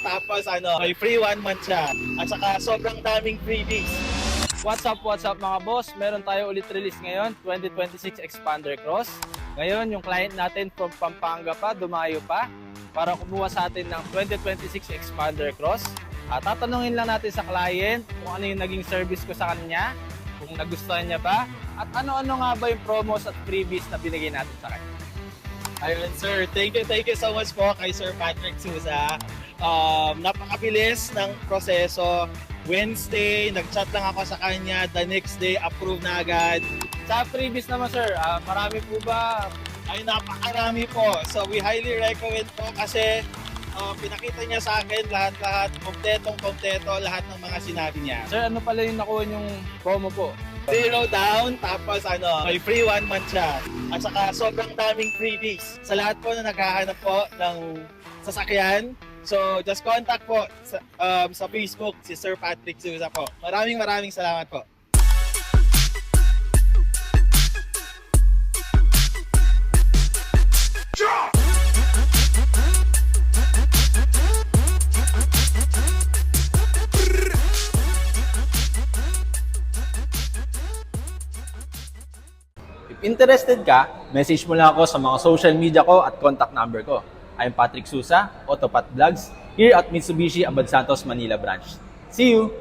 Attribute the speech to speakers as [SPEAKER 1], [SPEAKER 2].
[SPEAKER 1] tapos may free 1 month siya. At saka sobrang daming freebies.
[SPEAKER 2] What's up mga boss? Meron tayo ulit release ngayon, 2026 Expander Cross. Ngayon, yung client natin from Pampanga pa, dumayo pa, para kumuha sa atin ng 2026 Expander Cross. Tatanungin lang natin sa client kung ano yung naging service ko sa kanya, kung nagustuhan niya ba, at ano-ano nga ba yung promos at freebies na binigay natin sa kanya.
[SPEAKER 1] Ayun sir, thank you so much po kay Sir Patrick Souza. Napakabilis ng proseso. Wednesday, nag-chat lang ako sa kanya. The next day, approve na agad.
[SPEAKER 2] Sa freebies naman sir, marami po ba?
[SPEAKER 1] Ay, napakarami po. So, we highly recommend po kasi pinakita niya sa akin lahat-lahat, kompleto lahat ng mga sinabi niya.
[SPEAKER 2] Sir, ano pala yung nakuha yung promo po?
[SPEAKER 1] 0 down, tapos may free 1 month siya. At saka sobrang daming freebies. Sa lahat po na naghahanap po ng sasakyan, so just contact po sa Facebook si Sir Patrick Souza po. Maraming salamat po.
[SPEAKER 2] If interested ka, message mo lang ako sa mga social media ko at contact number ko. I'm Patrick Souza, Autopat Vlogs, here at Mitsubishi Abad Santos, Manila branch. See you!